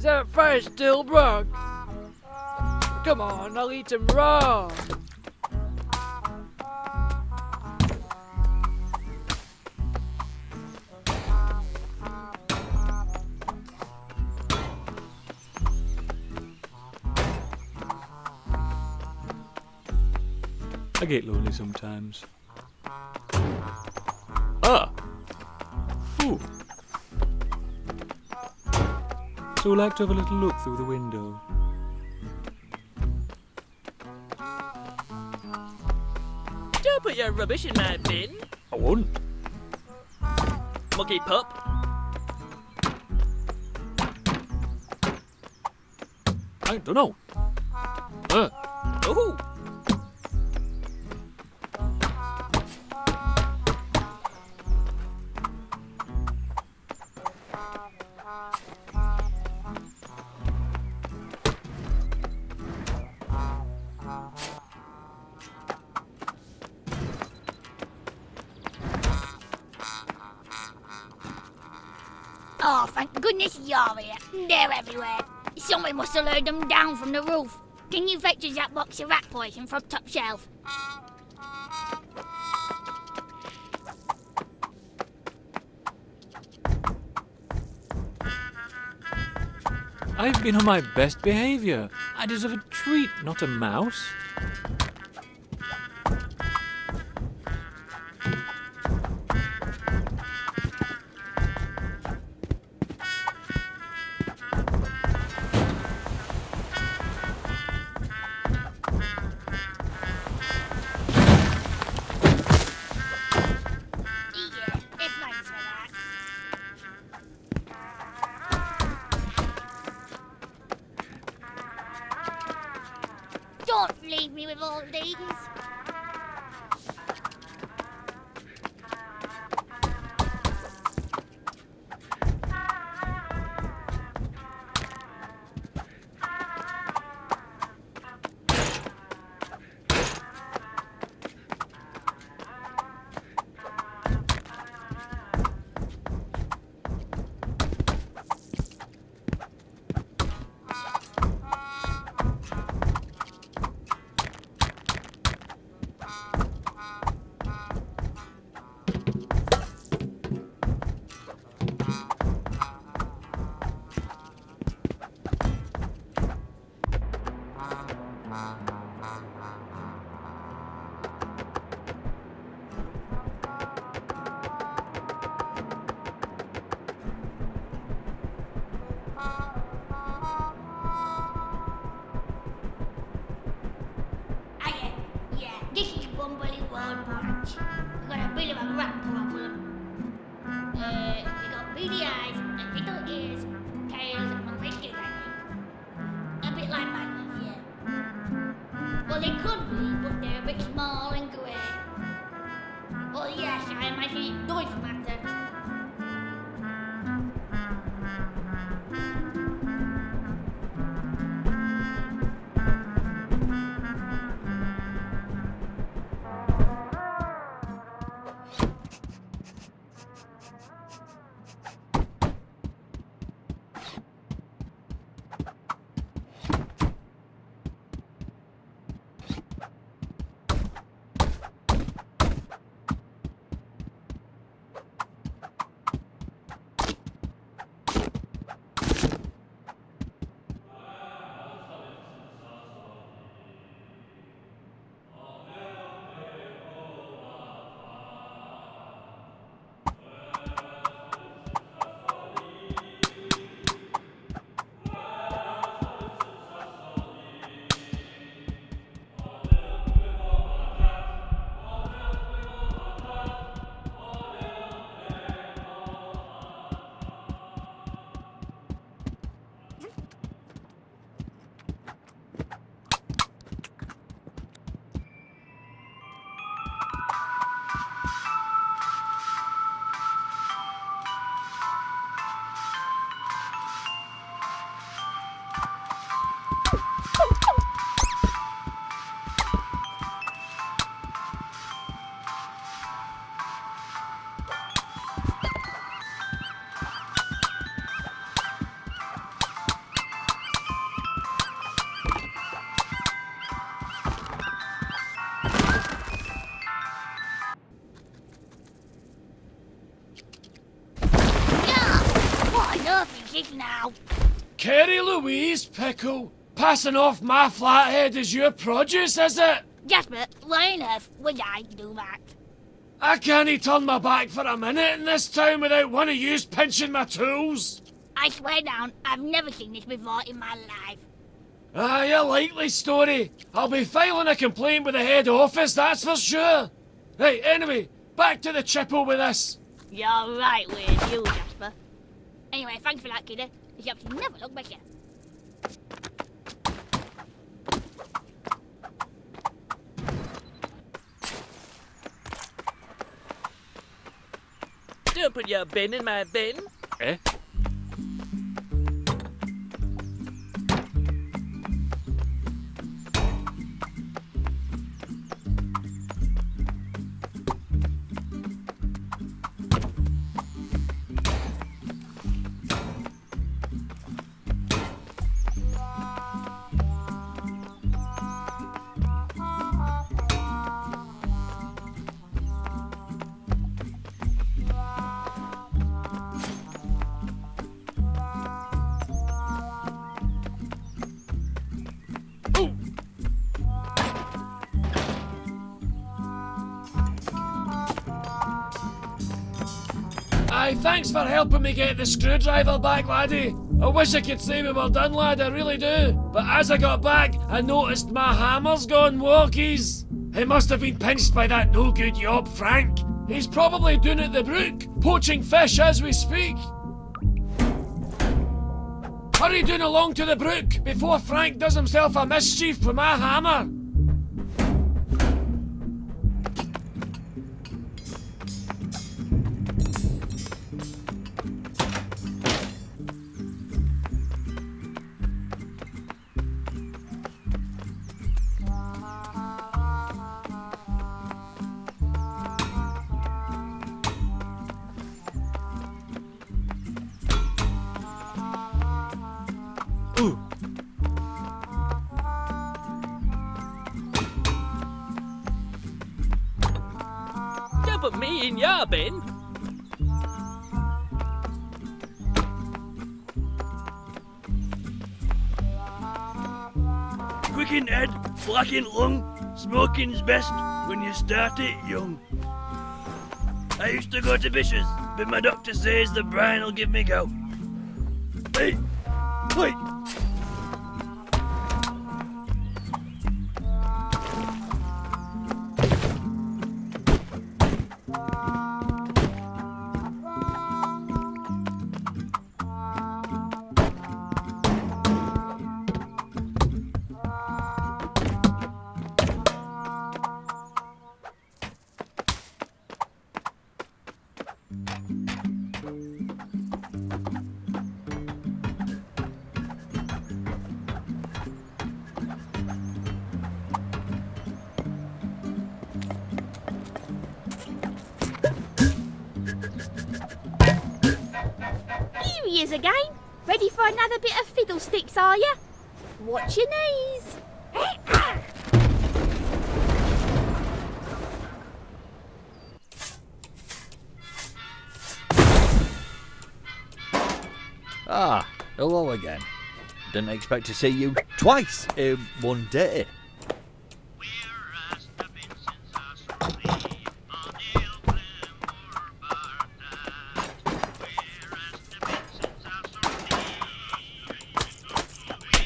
that fish still broke? Come on, I'll eat him raw. I get lonely sometimes. Ah! Ooh. So I like to have a little look through the window. Don't put your rubbish in my bin. I won't. Monkey pup. I don't know. Ooh. Oh, thank goodness you're here. They're everywhere. Someone must have lured them down from the roof. Can you fetch us that box of rat poison from top shelf? I've been on my best behaviour. I deserve a treat, not a mouse. Yeah, it's thanks for that. Don't leave me with all these. Yeah, this is Bumbly World Branch. We've got a bit of a rat problem. We got beady eyes and little ears, tails and whiskers, I think. A bit like magnets, yeah. Well, they could be, but they're a bit small and grey. Oh yes, I imagine it does matter. is now. Carrie Louise Pickle, passing off my flathead as your produce, is it? Jasper, why on earth would I do that? I can't turn my back for a minute in this town without one of yous pinching my tools. I swear down, I've never seen this before in my life. Aye, a likely story. I'll be filing a complaint with the head office, that's for sure. Right, anyway, back to the chipple with this. You're right with you, Jasper. Anyway, thanks for that, kiddo. The shops never look better. Don't put your bin in my bin. Eh? Aye, thanks for helping me get the screwdriver back, laddie. I wish I could say we were done, lad, I really do. But as I got back, I noticed my hammer's gone walkies. He must have been pinched by that no-good yob, Frank. He's probably down at the brook, poaching fish as we speak. Hurry down along to the brook before Frank does himself a mischief with my hammer. Don't put me in your bin. Quick in head, slack in lung, smoking's best when you start it young. I used to go to Bishop's, but my doctor says the brine will give me go. Hey, wait. Here he is again. Ready for another bit of fiddlesticks, are you? Watch your knees. Ah, hello again. Didn't expect to see you twice in one day.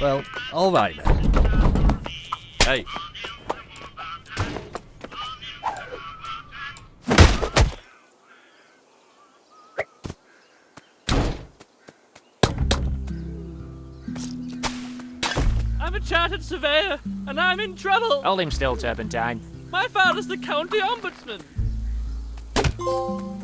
Well, alright then. Hey. I'm a chartered surveyor, and I'm in trouble. Hold him still, Turpentine. My father's the county ombudsman. Oh!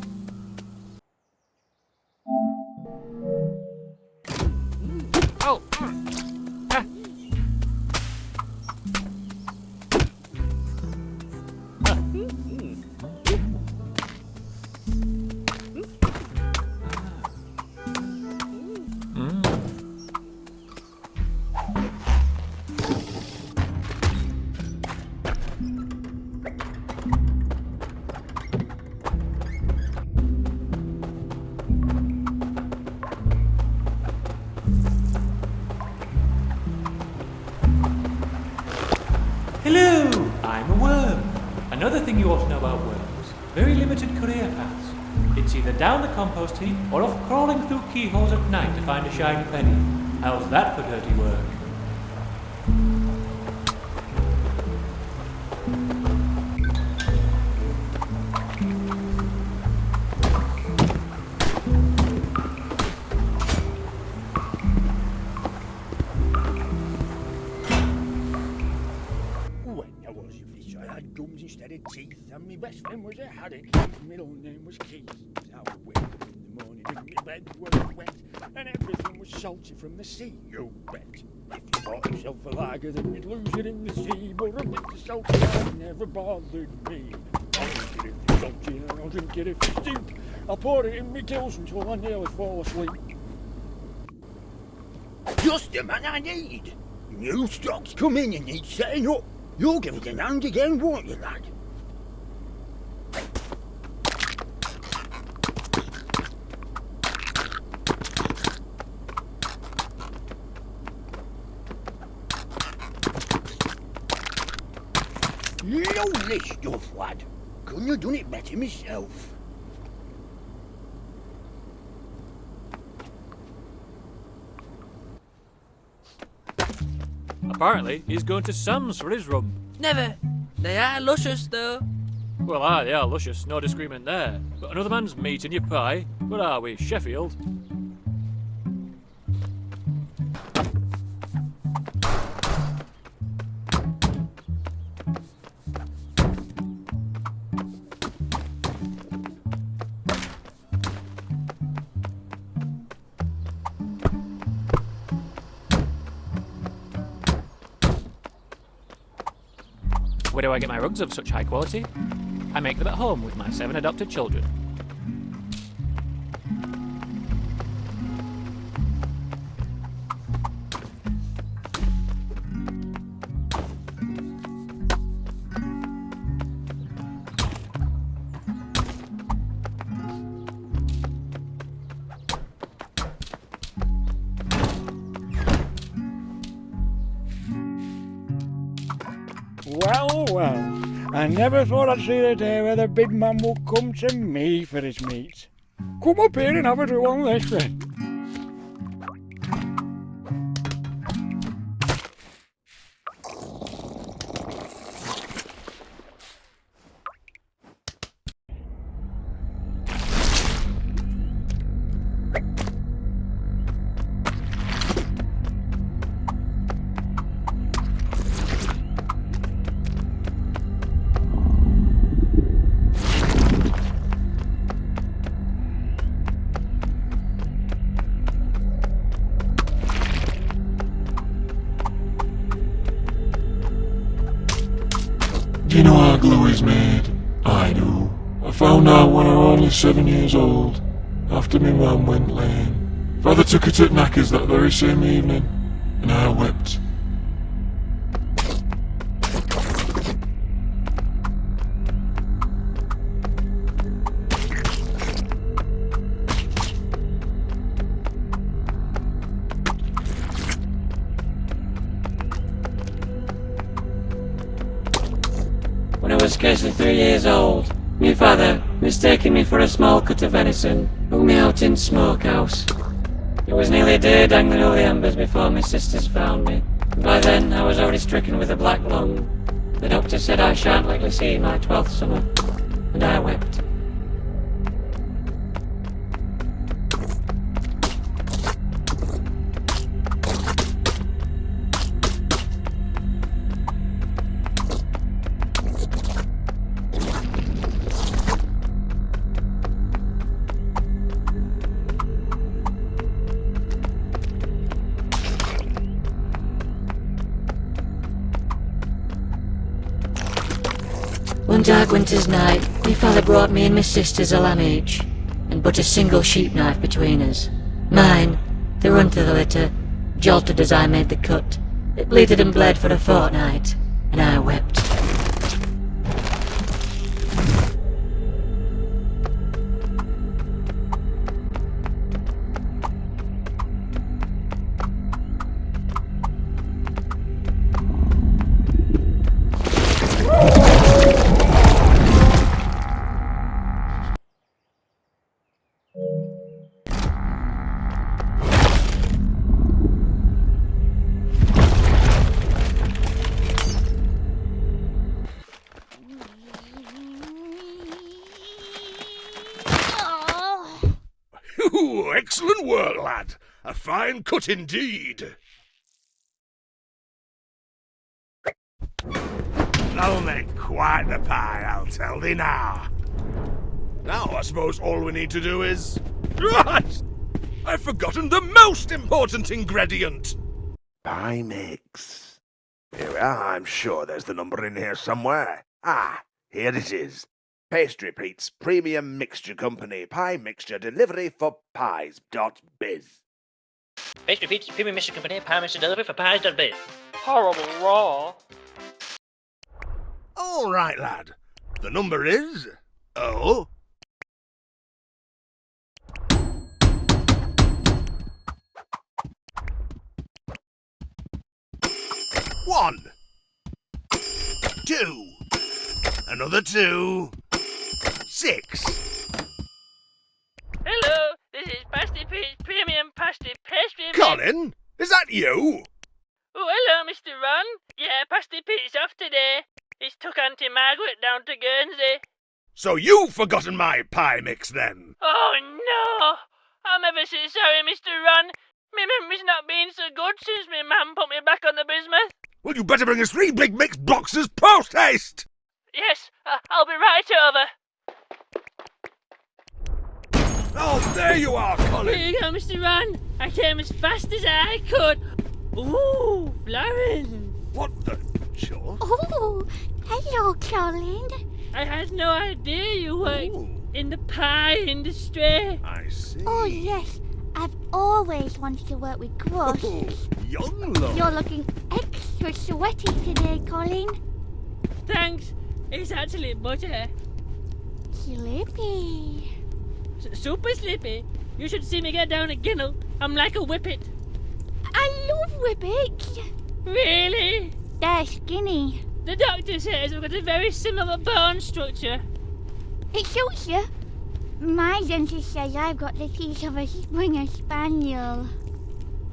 I'm a worm. Another thing you ought to know about worms, very limited career paths. It's either down the compost heap or off crawling through keyholes at night to find a shiny penny. How's that for dirty work? When I was a fish, I had gums instead of teeth, and my best friend was a haddock. His middle name was Keith. I would wake up in the morning and my bed was wet, and everything was salty from the sea, you bet. If you bought yourself a lager, then you'd lose it in the sea, but a bit of salty lager never bothered me. I'll drink it if it's salty, and I'll drink it if it's deep. I'll pour it in my gills until I nearly fall asleep. Just the man I need. New stock's coming and needs setting up. You'll give it a hand again, won't you, lad? Lovely stuff, lad. Couldn't have done it better myself. Apparently, he's going to Sam's for his rum. Never. They are luscious, though. Well, aye, they are luscious, no disagreement there. But another man's meat in your pie? Where are we, Sheffield? Where do I get my rugs of such high quality? I make them at home with my 7 adopted children. Well, well, I never thought I'd see the day where the big man would come to me for his meat. Come up here and have a do on this then. Do you know how glue is made? I do. I found out when I was only 7 years old, after my mum went lame. Father took her to Knackers that very same evening, and I wept. When I was scarcely 3 years old, my father, mistaking me for a small cut of venison, hung me out in smokehouse. It was nearly a day dangling over the embers before my sisters found me. By then, I was already stricken with a black lung. The doctor said I shan't likely see my 12th summer, and I wept. One dark winter's night, my father brought me and my sisters a lamb each, and but a single sheep knife between us. Mine, the run through the litter, jolted as I made the cut. It bleated and bled for a fortnight, and I wept. Ooh, excellent work, lad. A fine cut indeed. That'll make quite the pie, I'll tell thee now. Now I suppose all we need to do is... Right! I've forgotten the most important ingredient! Pie mix. Here we are, I'm sure there's the number in here somewhere. Ah, here it is. Pastry Pete's Premium Mixture Company Pie Mixture Delivery for Pies.biz. Pastry Pete's Premium Mixture Company, Pie Mixture Delivery for Pies.biz. Horrible raw. All right, lad. The number is... Oh... 1, 2, another 2, 6. Hello, this is Pastry Pete's Premium Pastry Pastry Mix. Colin, is that you? Oh, hello, Mr. Ron. Yeah, Pastry Pete's off today. He's took Auntie Margaret down to Guernsey. So you've forgotten my pie mix then? Oh, no. I'm ever so sorry, Mr. Ron. My memory's not been so good since my mum put me back on the bismuth. Well, you better bring us 3 big mixed boxes post-haste! Yes, I'll be right over. Oh, there you are, Colin! Here you go, Mr. Ron. I came as fast as I could. Ooh, Florence. What the chuff? Oh, hello, Colin. I had no idea you worked Ooh. in the pie industry. I see. Oh, yes. I've always wanted to work with crusts. Oh, young love. You're looking extra sweaty today, Colin. Thanks. It's actually butter. Slippy. Super slippy. You should see me get down a ginnel. I'm like a whippet. I love whippets. Really? They're skinny. The doctor says we've got a very similar bone structure. It suits you. My dentist says I've got the teeth of a Springer Spaniel.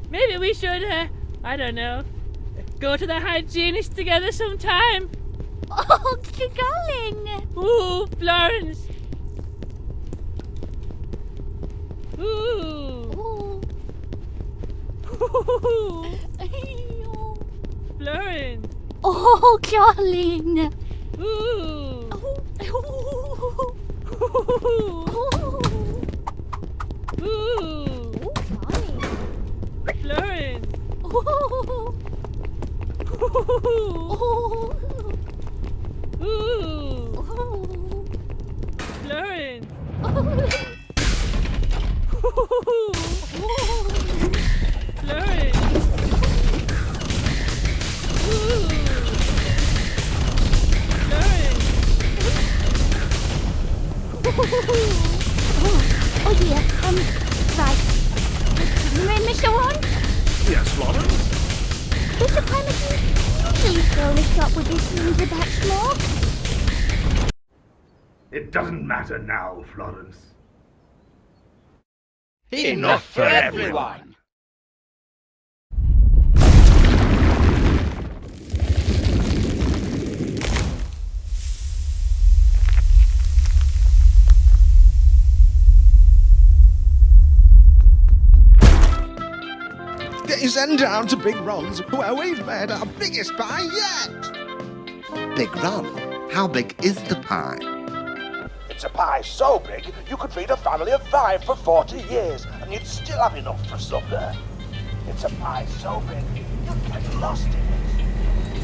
Maybe we should, I don't know, go to the hygienist together sometime. Oh, Colin. Ooh, Florence. Ooh. Oh. Florence. Oh, Colin. Ooh. Oh. Ooh. Florence. Oh. Ooh. Florence. Florence. Oh dear, right. Mr. Ron? Yes, Florence? Is the pie machine usually fill the shop with this news about smoke? It doesn't matter now, Florence. Enough for everyone. Send down to Big Ron's, where we've made our biggest pie yet. Big Ron, how big is the pie? It's a pie so big you could feed a family of 5 for 40 years and you'd still have enough for supper. It's a pie so big you'd get lost in it.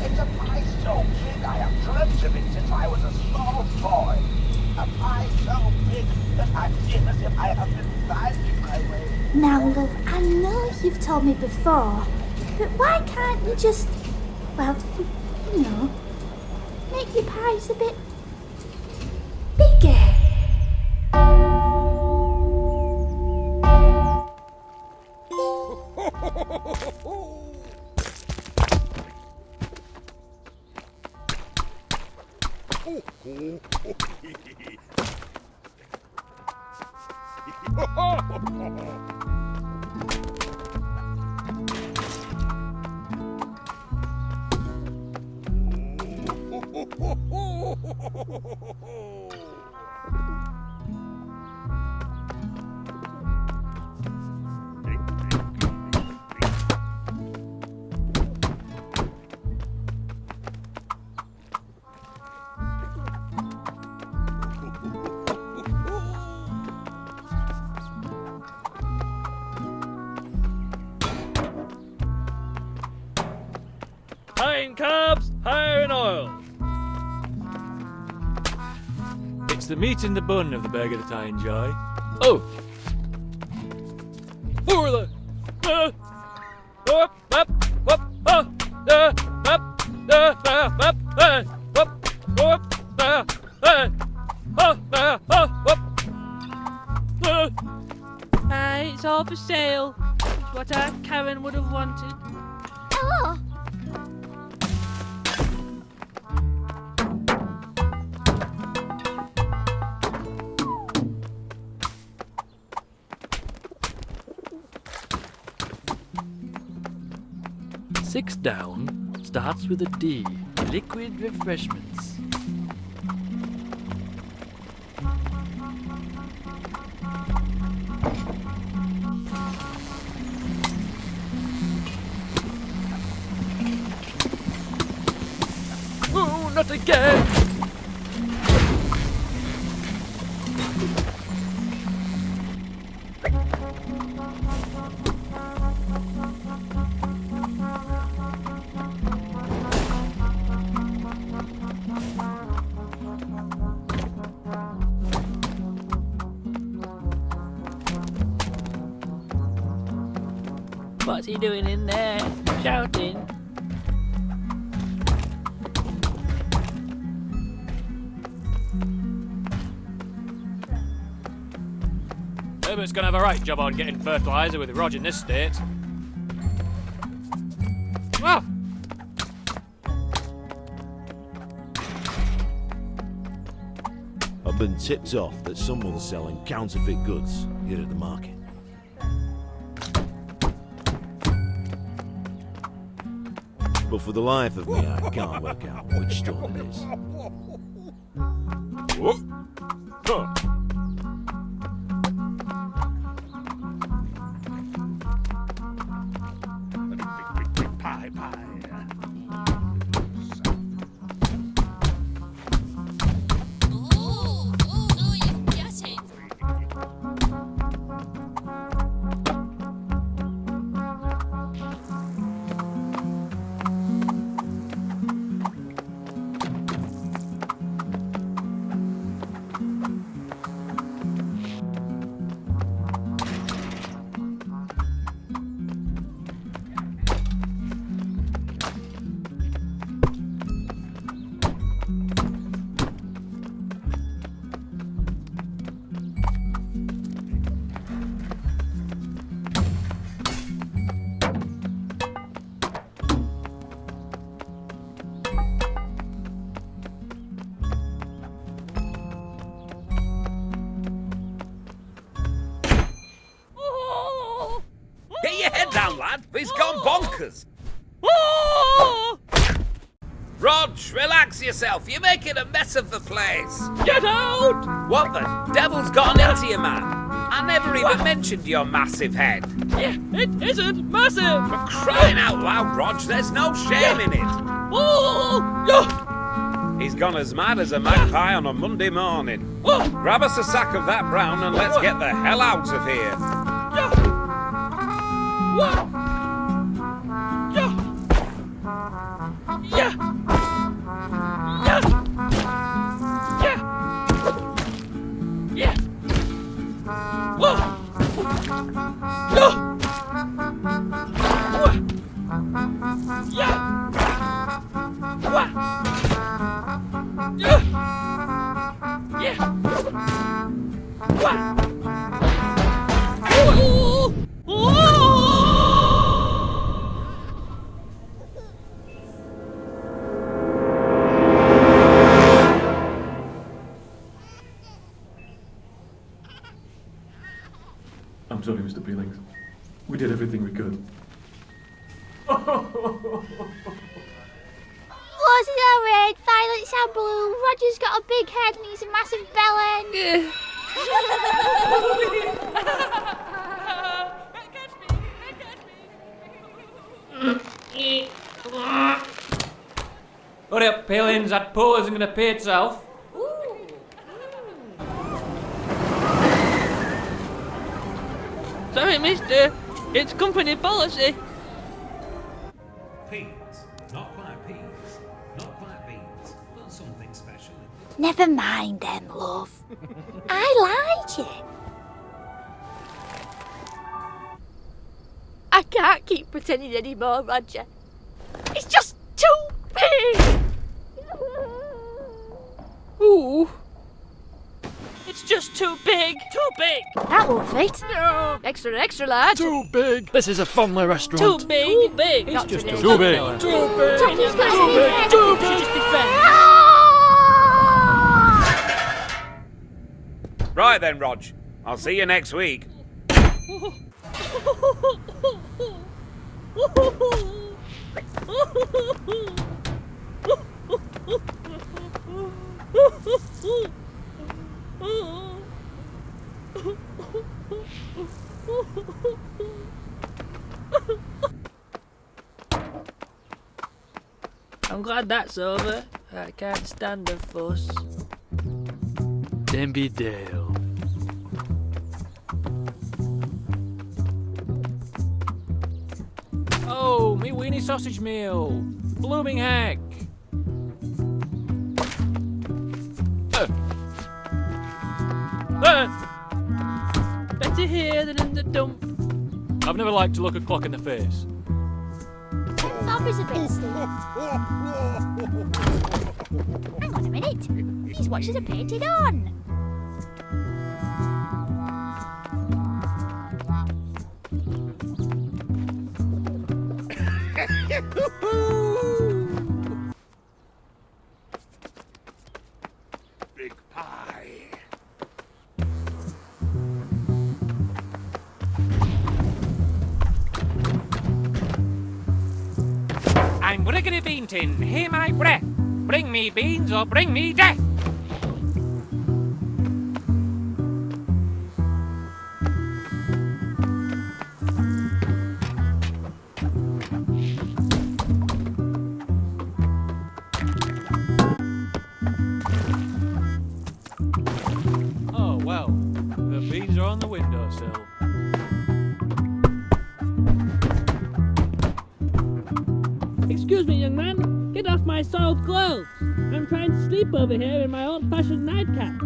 It's a pie so big I have dreamt of it since I was a small boy. A pie so big that I feel as if I have been finding my way. Now, love, I know you've told me before, but why can't you just, well, you know, make your pies a bit bigger? carbs, higher in oil. It's the meat in the bun of the burger that I enjoy. Oh. For the. It's all for sale. It's what our Karen would have wanted. Oh, Six down starts with a D. Liquid refreshments. Oh, not again! What's he doing in there? Shouting. Herbert's gonna have a right job on getting fertiliser with Rog in this state. Ah! I've been tipped off that someone's selling counterfeit goods here at the market. But for the life of me, I can't work out which stall it is. Huh. Pie. Oh, no, you're getting. Get your head down, lad. He's gone bonkers. Rog, relax yourself. You're making a mess of the place. Get out! What the devil's gotten into you, man? I never even mentioned your massive head. Yeah, it isn't massive. For crying out loud, Rog, there's no shame in it. He's gone as mad as a magpie on a Monday morning. Grab us a sack of that brown and let's get the hell out of here. I'm sorry, Mr. Peelings. We did everything we could. what's it all red? Violets are blue. Roger's got a big head and he's a massive bellend. Hurry up, Peelings, that pool isn't going to pay itself. Sorry, mister. It's company policy. Peas, not quite peas. Never mind them, love. I like it. I can't keep pretending anymore, Roger. It's just too big! Ooh. It's just too big! Too big! That won't fit. No! Extra large! Too big. This is a family restaurant. Too big! Too big! It's just today. Too big. Too big. Too big. Too We should big. just be friends. Right then, Rog. I'll see you next week. I'm glad that's over. I can't stand the fuss. Denby Dale. Oh, me weenie sausage meal. Blooming heck. Better here than in the dump. I've never liked to look a clock in the face. Bob is a bit slow. Hang on a minute. These watches are painted on. Big pie. I'm Briggity Beantin. Hear my breath. Bring me beans or bring me death. Oh, well. The beans are on the windowsill. Excuse me, young man. Get off my soiled clothes. I'm trying to sleep over here in my old-fashioned nightcap.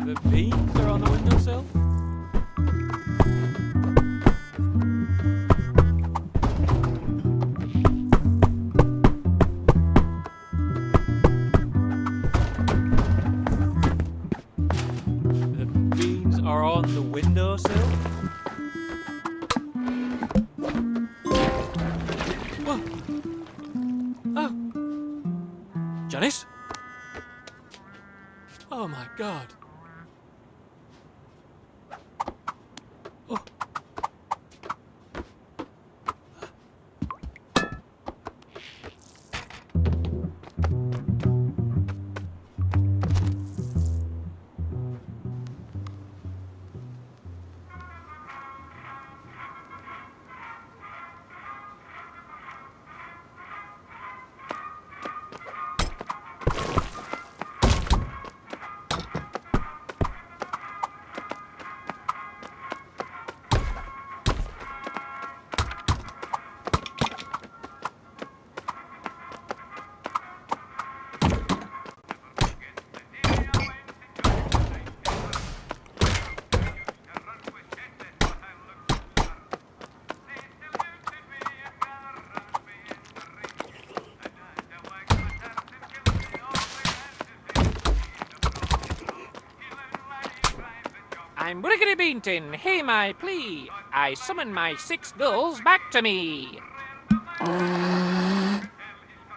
The beans are on the windowsill? The beans are on the windowsill? Whoa. Oh. Janice? Oh my god. Oh. I'm Briggity Beantin. Hear my plea. I summon my 6 gulls back to me.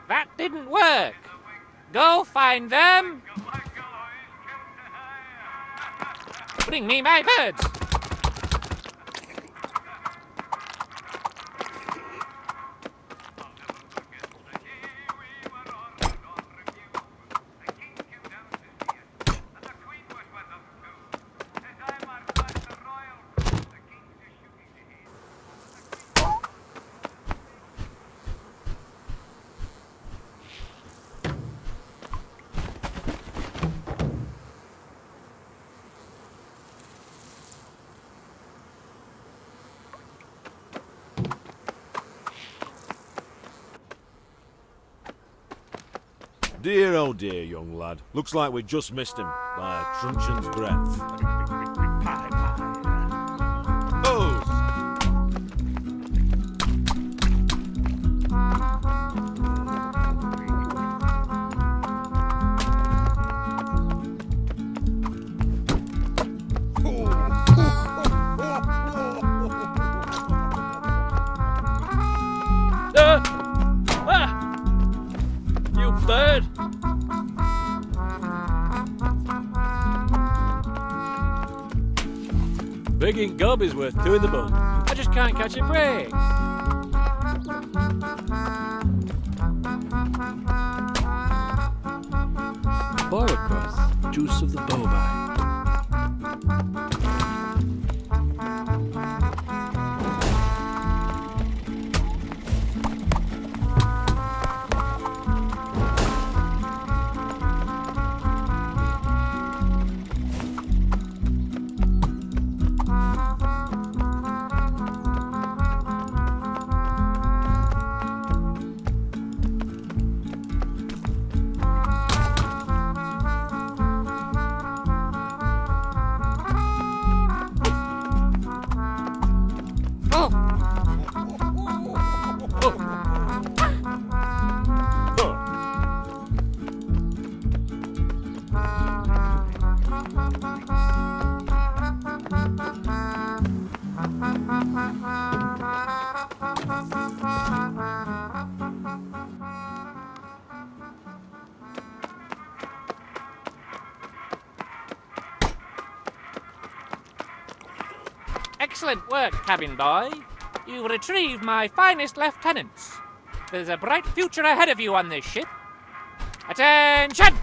That didn't work. Go find them. Bring me my birds. Dear oh dear, young lad. Looks like we just missed him by a truncheon's breadth. Oh! You bird! Big ink gob is worth two in the bun. I just can't catch a break. Forward cross, juice of the bovine. Excellent work, cabin boy. You retrieved my finest lieutenants. There's a bright future ahead of you on this ship. Attention!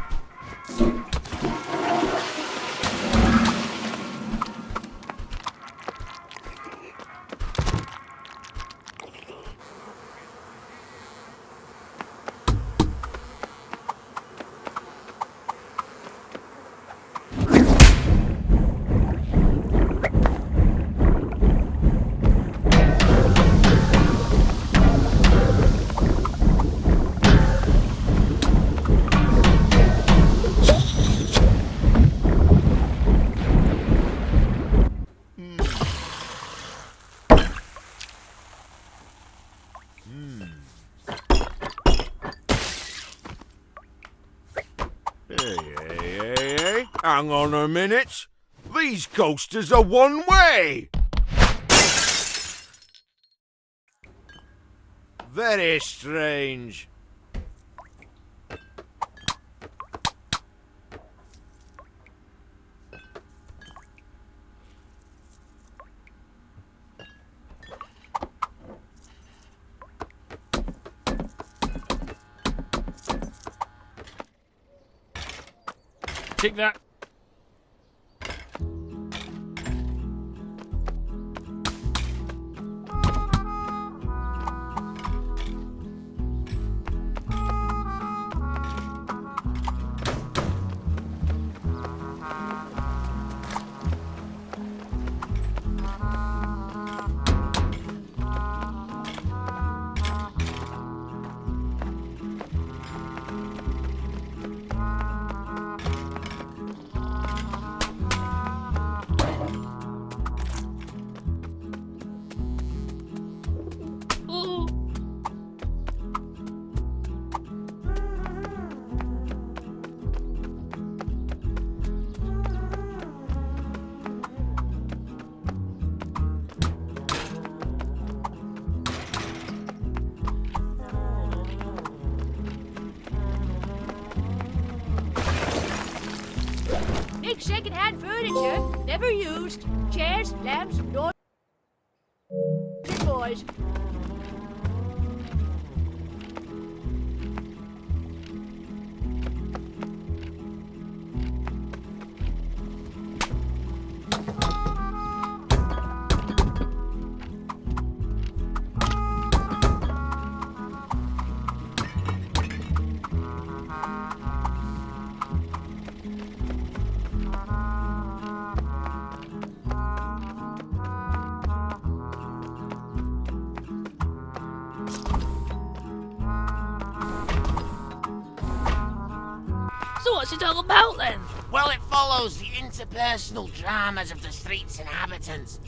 Hey. Hang on a minute. These coasters are one way. Very strange. Take that. Big second-hand furniture, never used. Chairs, lamps, doors, boys. What's it all about then? Well, it follows the interpersonal dramas of the street's inhabitants.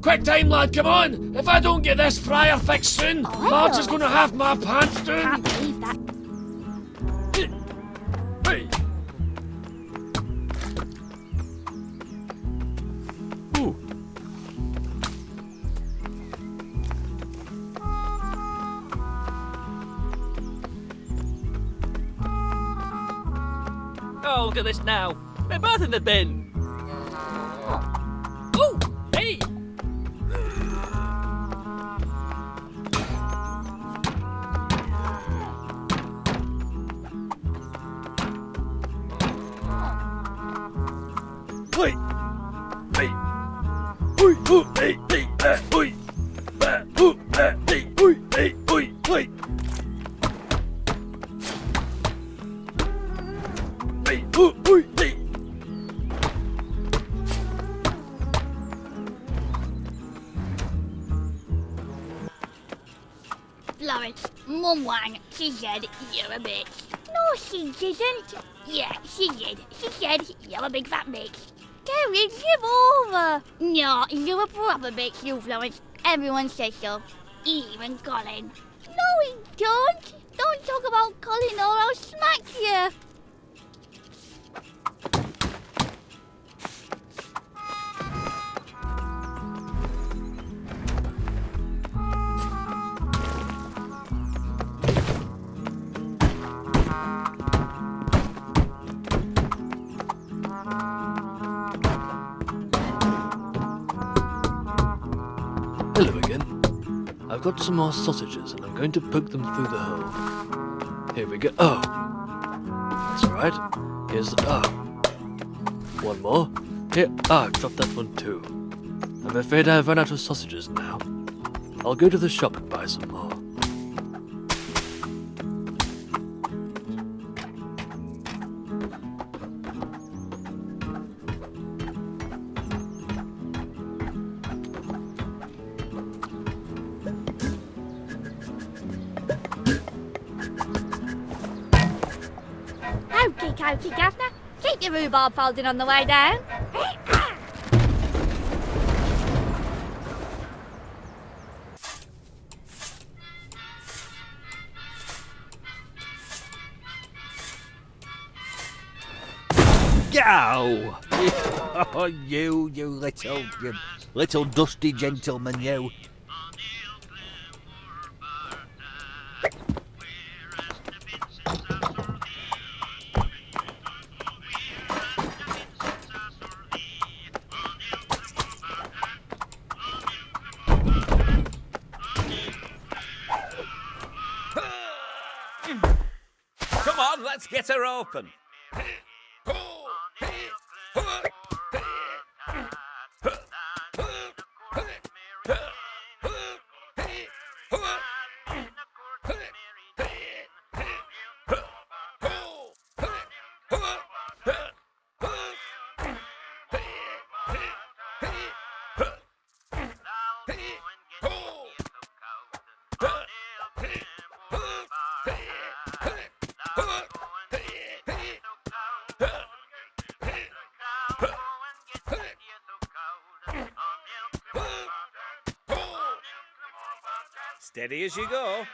Quick time, lad, come on! If I don't get this fryer fixed soon, Marge is gonna have my pants down! Can't believe that. Hey! Ooh. Oh, look at this now. They're both in the bin. Oh, hey! Wait! Hey! Oi! Oh! Hey! Hey! Oi! Oh! Hey! Oi! Hey! Oi! Wait! Hey! Oh! Oi! Hey! Florence, Mum Wang, she said you're a bitch. No, she didn't. Yeah, she did. She said you're a big fat bitch. Terry, give over. No, you're a proper bitch, you, Florence. Everyone says so. Even Colin. No, he don't. Don't talk about Colin or I'll smack you. Hello again. I've got some more sausages and I'm going to poke them through the hole. Here we go. Oh! That's alright. Here's the... Oh! One more. Here. Ah, I've dropped that one too. I'm afraid I've run out of sausages now. I'll go to the shop and buy some more. Okey, Governor. Keep your rhubarb folding on the way down. Go! Oh, you little dusty gentleman, you. Come on, let's get her open. Steady as you go.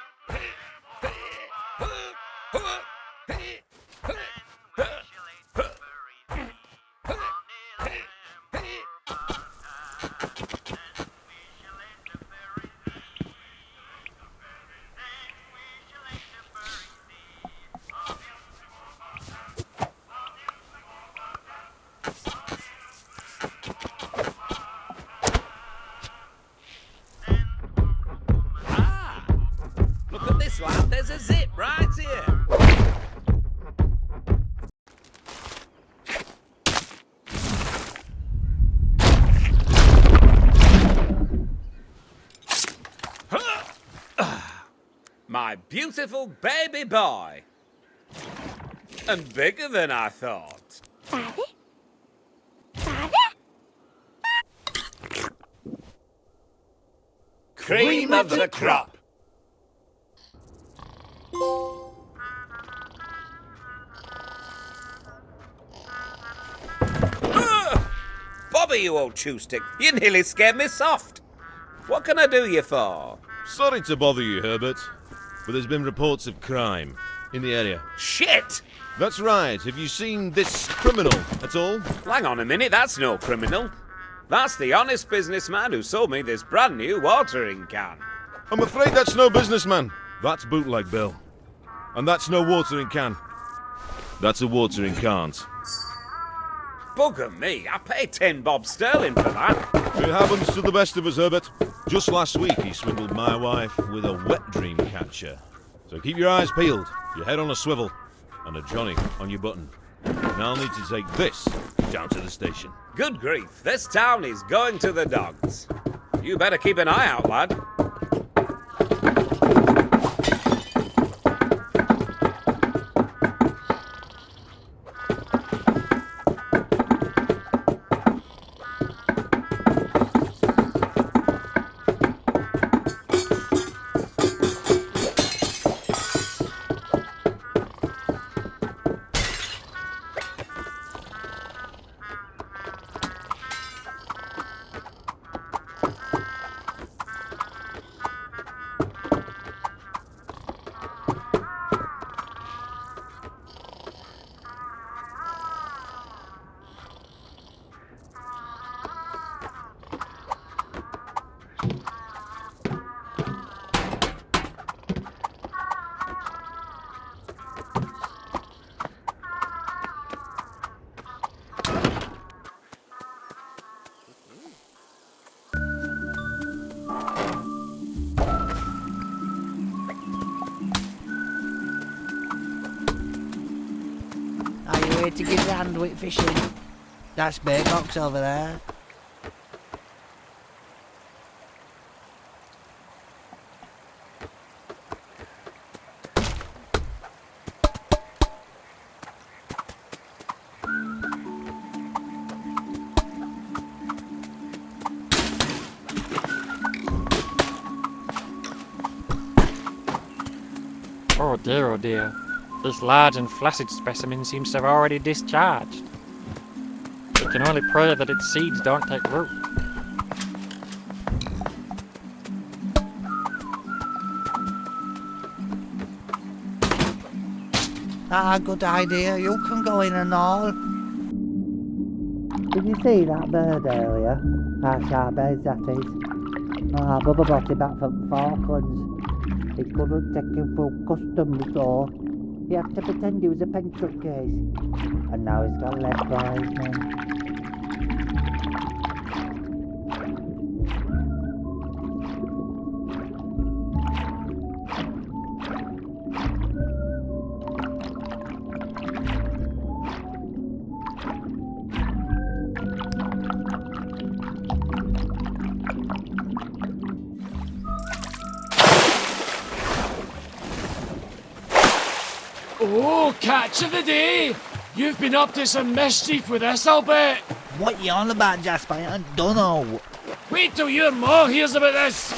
Look at this, lad. There's a zip right here. My beautiful baby boy. And bigger than I thought. Father? Father? Cream of the crop. Bobby, you old chewstick, you nearly scared me soft. What can I do you for? Sorry to bother you, Herbert, but there's been reports of crime in the area. Shit! That's right. Have you seen this criminal at all? Hang on a minute, that's no criminal. That's the honest businessman who sold me this brand new watering can. I'm afraid that's no businessman. That's bootleg Bill. And that's no watering can. That's a watering can't. Bugger me, I paid 10 bob sterling for that. It happens to the best of us, Herbert. Just last week he swindled my wife with a wet dream catcher. So keep your eyes peeled, your head on a swivel, and a Johnny on your button. And I'll need to take this down to the station. Good grief, this town is going to the dogs. You better keep an eye out, lad. Are you here to give your hand with fishing? That's bait box over there. Oh dear, oh dear. This large and flaccid specimen seems to have already discharged. We can only pray that its seeds don't take root. Ah, good idea. You can go in and all. Did you see that bird earlier? How sharp bird that is. Ah, Bubba brought it back from Falklands. He couldn't take him through customs though. He had to pretend he was a pencil case. And now he's got lead poisoning. Oh, catch of the day! You've been up to some mischief with this, I'll bet. What you on about, Jasper? I don't know. Wait till your ma hears about this.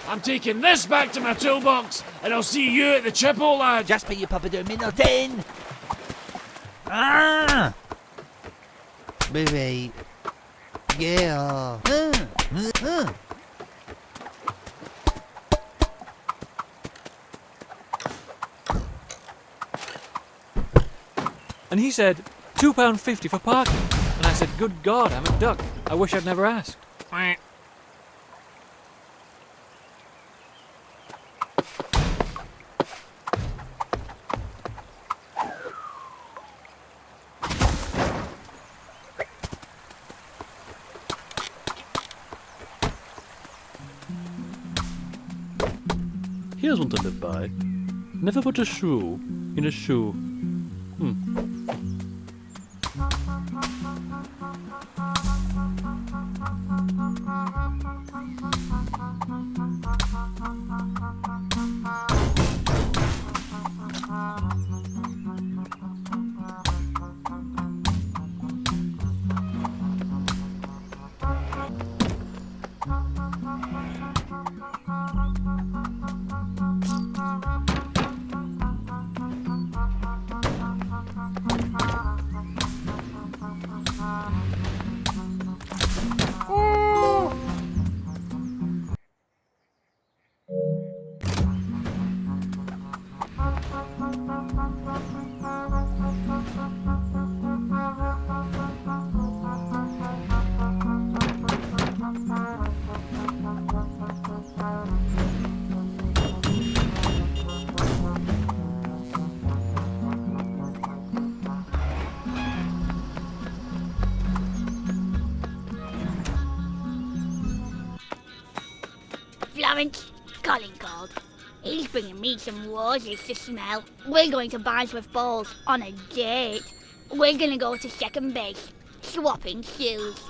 I'm taking this back to my toolbox, and I'll see you at the chipple, lad. Jasper, you papa doing me nothing. Ah! Baby. Yeah. And he said, £2.50 for parking. And I said, good God, I'm a duck. I wish I'd never asked. Here's one to live by. Never put a shoe in a shoe. Florence, Colin called. He's bringing me some roses to smell. We're going to Barnsworth Balls on a date. We're gonna go to second base, swapping shoes.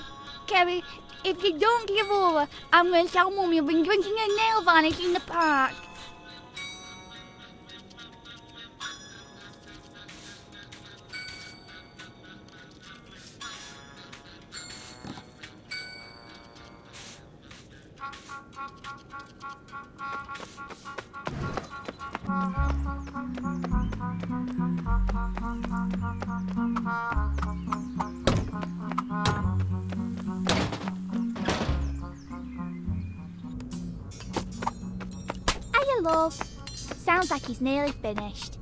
Kerry, if you don't give over, I'm gonna tell Mum you've been drinking a nail varnish in the park. Hiya, love. Sounds like he's nearly finished.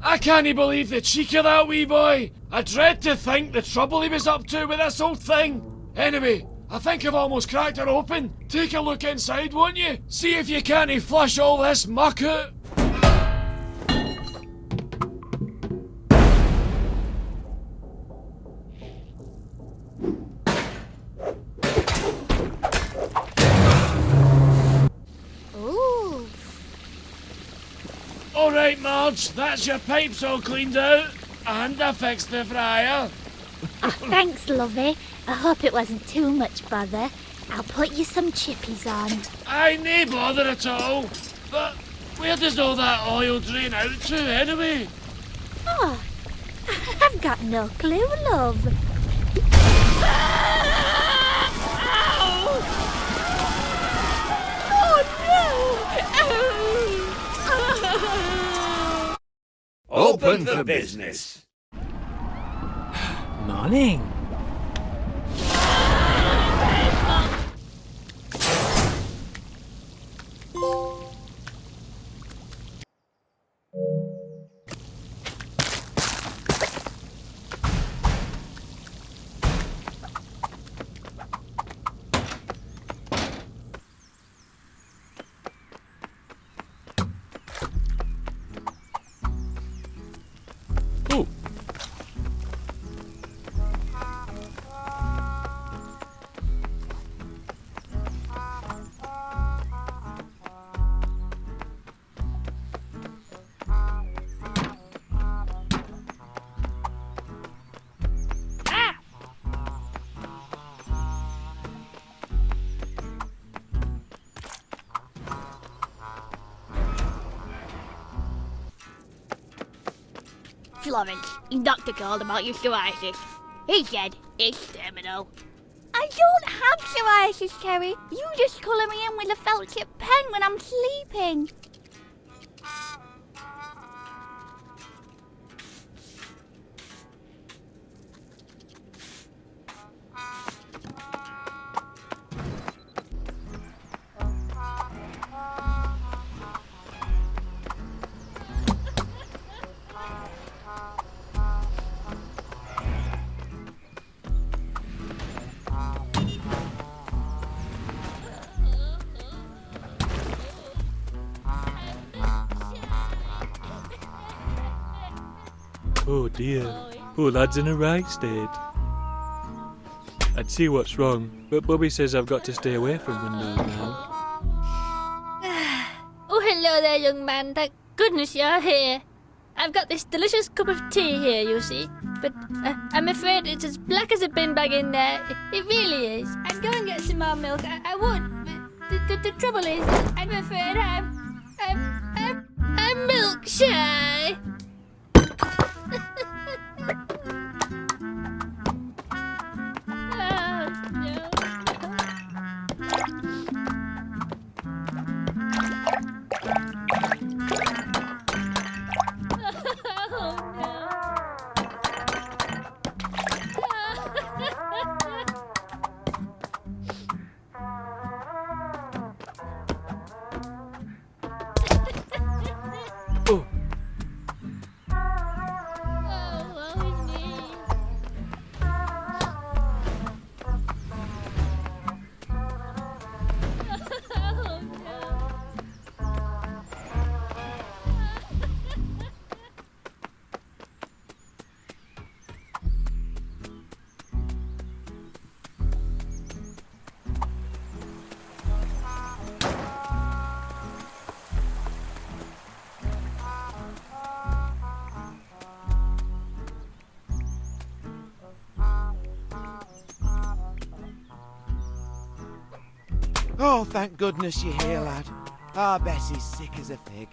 I can't believe the cheek of that wee boy. I dread to think the trouble he was up to with this old thing. Anyway, I think I've almost cracked her open. Take a look inside, won't you? See if you can't flush all this muck out. Ooh. Alright, Marge, that's your pipes all cleaned out. And I fixed the fryer. Oh, thanks, lovey. I hope it wasn't too much bother. I'll put you some chippies on. Aye, nae bother at all. But where does all that oil drain out to, anyway? Oh, I've got no clue, love. Oh, no! Open for business. Morning. Ooh. Florence, doctor called about your psoriasis. He said it's terminal. I don't have psoriasis, Kerry. You just colour me in with a felt tip pen when I'm sleeping. Oh dear. Poor lad's in a right state. I'd see what's wrong, but Bobby says I've got to stay away from windows now. Oh, hello there, young man. Thank goodness you're here. I've got this delicious cup of tea here, you see. But I'm afraid it's as black as a bin bag in there. It really is. I'd go and get some more milk. I would. But the trouble is, I'm afraid I'm milk shy. Oh, thank goodness you're here, lad. Our Bessie's sick as a fig.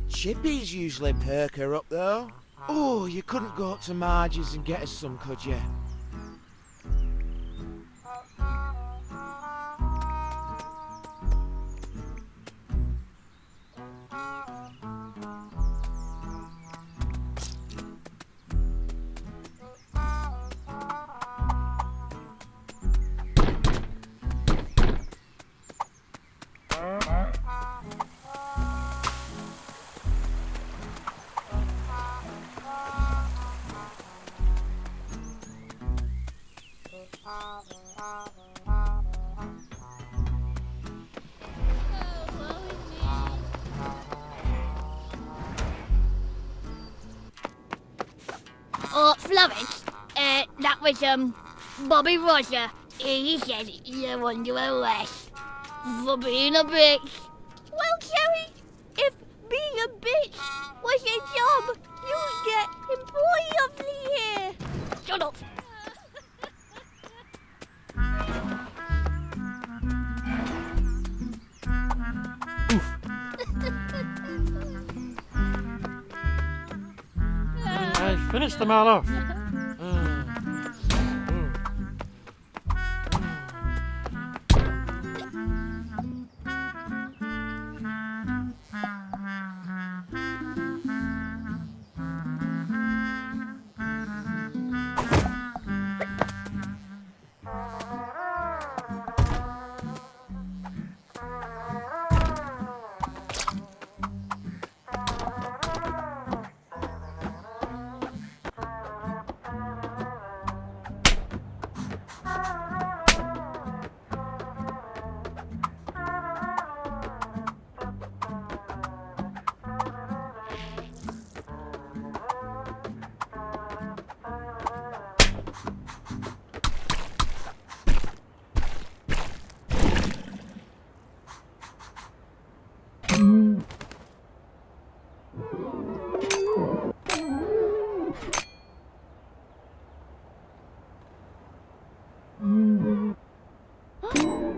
Chippy's usually perk her up, though. Oh, you couldn't go up to Marge's and get us some, could you? Oh, Florence, that was, Bobby Roger. He said you're under arrest for being a bitch. Well, Jerry, if being a bitch was your job, you'd get employee of the year. Shut up. I finished them all off.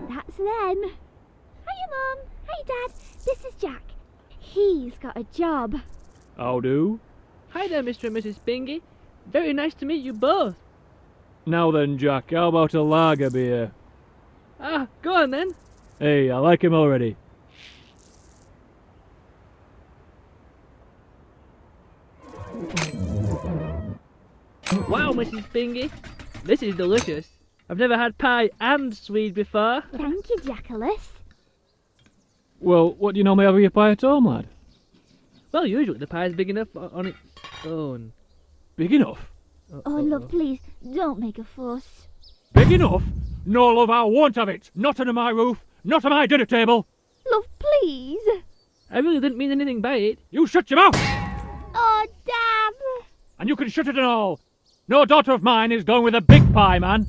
That's them. Hiya, Mum. Hey, Dad. This is Jack. He's got a job. How do? Hi there, Mr. and Mrs. Bingy. Very nice to meet you both. Now then, Jack, how about a lager beer? Ah, go on then. Hey, I like him already. Wow, Mrs. Bingy. This is delicious. I've never had pie and Swede before. Thank you, Jackalis. Well, what do you normally have with your pie at home, lad? Well, usually the pie's big enough on its own. Big enough? Oh, love, please, don't make a fuss. Big enough? No, love, I won't have it. Not under my roof. Not on my dinner table. Love, please. I really didn't mean anything by it. You shut your mouth! Oh, damn! And you can shut it and all. No daughter of mine is going with a big pie, man.